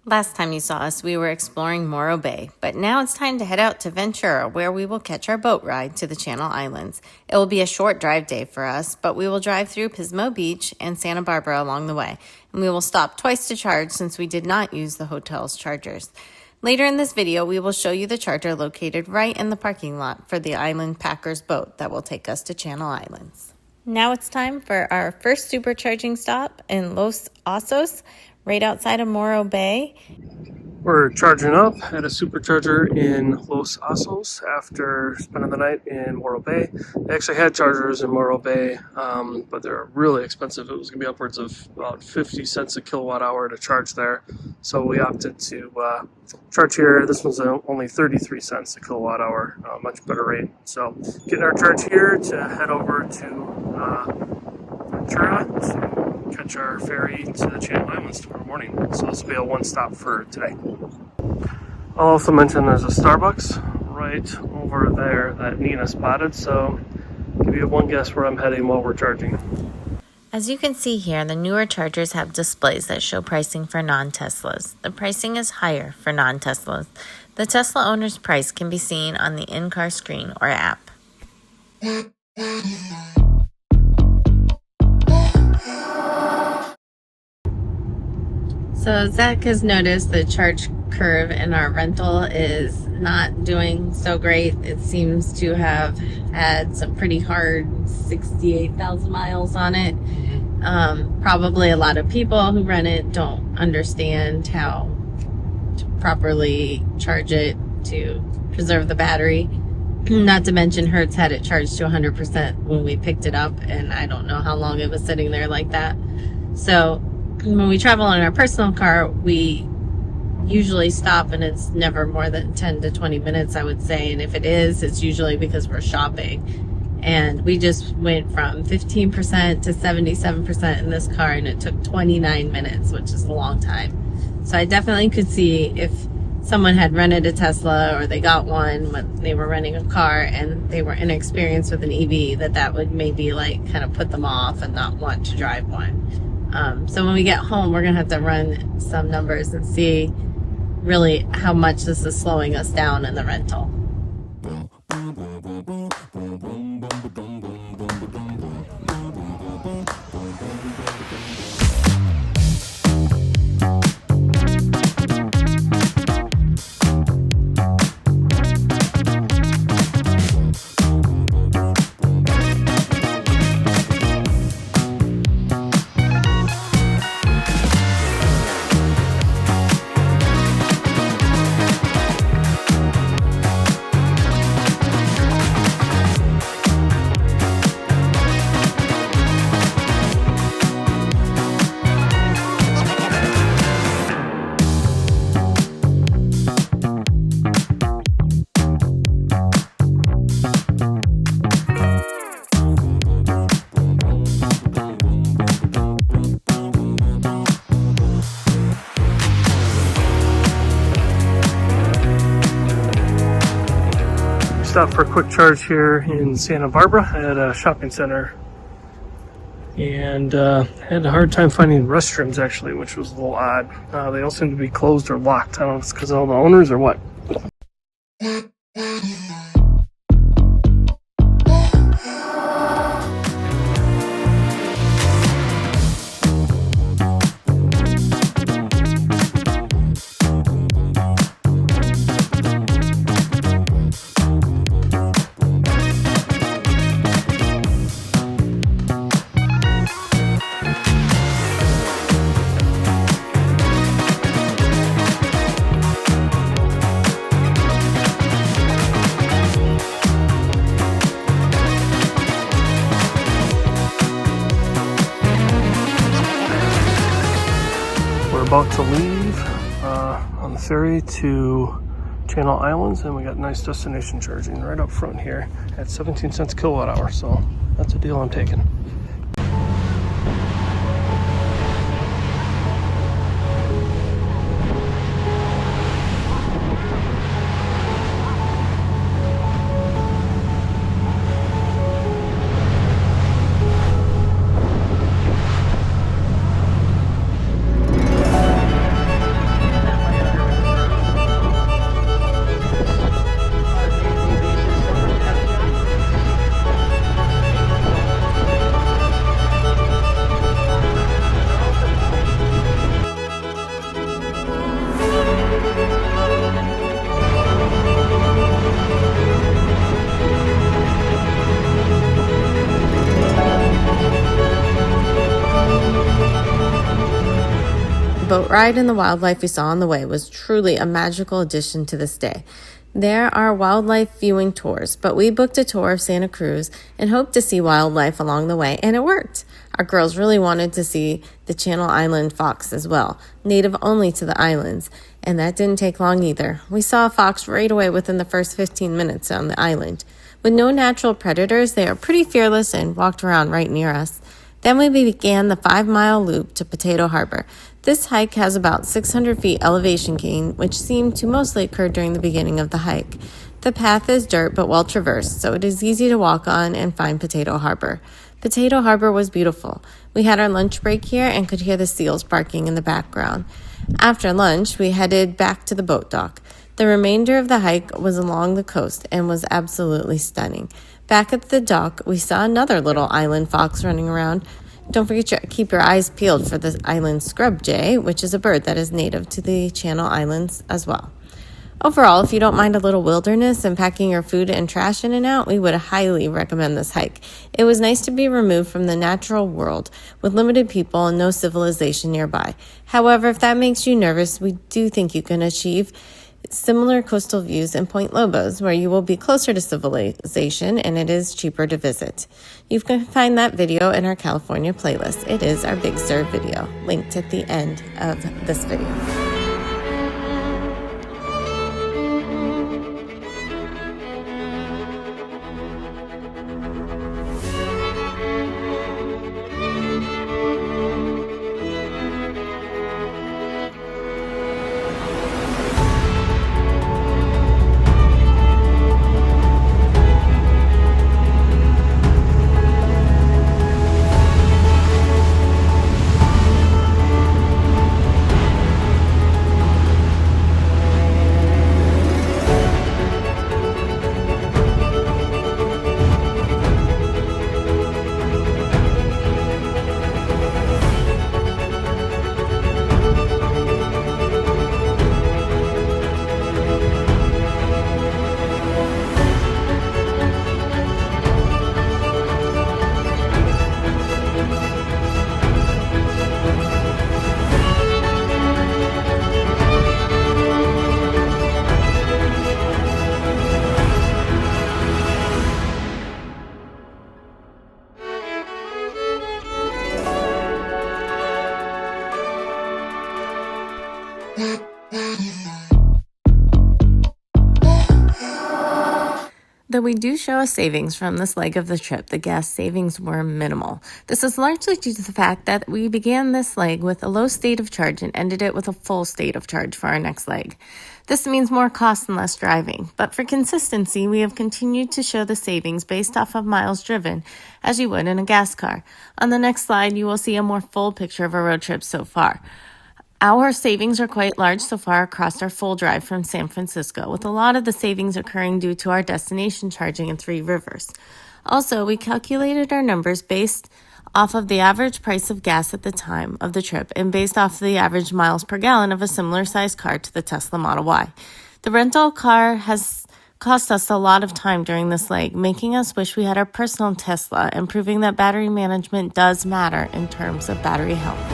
Last time you saw us, we were exploring Morro Bay, but now it's time to head out to Ventura, where we will catch our boat ride to the Channel Islands. It will be a short drive day for us, but we will drive through Pismo Beach and Santa Barbara along the way, and we will stop twice to charge since we did not use the hotel's chargers. Later in this video, we will show you the charger located right in the parking lot for the Island Packers boat that will take us to Channel Islands. Now it's time for our first supercharging stop in Los Osos, right outside of Morro Bay. We're charging up at a supercharger in Los Osos after spending the night in Morro Bay. They actually had chargers in Morro Bay, but they're really expensive. It was going to be upwards of about 50 cents a kilowatt hour to charge there. So we opted to charge here. This one's only 33 cents a kilowatt hour, much better rate. So getting our charge here to head over to Ventura to catch our ferry to the Channel Islands tomorrow morning. So this will be a one stop for today. I'll also mention there's a Starbucks right over there that Nina spotted, so give you one guess where I'm heading while we're charging. As you can see here, the newer chargers have displays that show pricing for non-Teslas. The pricing is higher for non-Teslas. The Tesla owner's price can be seen on the in-car screen or app. So Zach has noticed the charge curve in our rental is not doing so great. It seems to have had some pretty hard 68,000 miles on it. Probably a lot of people who rent it don't understand how to properly charge it to preserve the battery. Not to mention Hertz had it charged to 100% when we picked it up, and I don't know how long it was sitting there like that. So when we travel in our personal car, we usually stop, and it's never more than 10 to 20 minutes, I would say. And if it is, it's usually because we're shopping. And we just went from 15% to 77% in this car, and it took 29 minutes, which is a long time. So I definitely could see if someone had rented a Tesla or they got one when they were renting a car and they were inexperienced with an EV, that would maybe like kind of put them off and not want to drive one. So when we get home, we're going to have to run some numbers and see really how much this is slowing us down in the rental. Stopped for a quick charge here in Santa Barbara at a shopping center, and had a hard time finding restrooms actually, which was a little odd. They all seem to be closed or locked. I don't know if it's because of all the owners or what. About to leave on the ferry to Channel Islands, and we got nice destination charging right up front here at 17 cents kilowatt hour, so that's a deal I'm taking. boat ride and the wildlife we saw on the way was truly a magical addition to this day. There are wildlife viewing tours, but we booked a tour of Santa Cruz and hoped to see wildlife along the way, and it worked. Our girls really wanted to see the Channel Island fox as well, native only to the islands, and that didn't take long either. We saw a fox right away within the first 15 minutes on the island. With no natural predators, they are pretty fearless and walked around right near us. Then we began the 5-mile loop to Potato Harbor. This hike has about 600 feet elevation gain, which seemed to mostly occur during the beginning of the hike. The path is dirt but well traversed, so it is easy to walk on and find Potato Harbor. Potato Harbor was beautiful. We had our lunch break here and could hear the seals barking in the background. After lunch, we headed back to the boat dock. The remainder of the hike was along the coast and was absolutely stunning. Back at the dock, we saw another little island fox running around. Don't forget to keep your eyes peeled for the island scrub jay, which is a bird that is native to the Channel Islands as well. Overall, if you don't mind a little wilderness and packing your food and trash in and out, we would highly recommend this hike. It was nice to be removed from the natural world with limited people and no civilization nearby. However, if that makes you nervous, we do think you can achieve similar coastal views in Point Lobos, where you will be closer to civilization and it is cheaper to visit. You can find that video in our California playlist. It is our Big Sur video, linked at the end of this video. Though we do show a savings from this leg of the trip, the gas savings were minimal. This is largely due to the fact that we began this leg with a low state of charge and ended it with a full state of charge for our next leg. This means more cost and less driving, but for consistency, we have continued to show the savings based off of miles driven, as you would in a gas car. On the next slide, you will see a more full picture of our road trip so far. Our savings are quite large so far across our full drive from San Francisco, with a lot of the savings occurring due to our destination charging in Three Rivers. Also, we calculated our numbers based off of the average price of gas at the time of the trip and based off the average miles per gallon of a similar sized car to the Tesla Model Y. The rental car has cost us a lot of time during this leg, making us wish we had our personal Tesla and proving that battery management does matter in terms of battery health.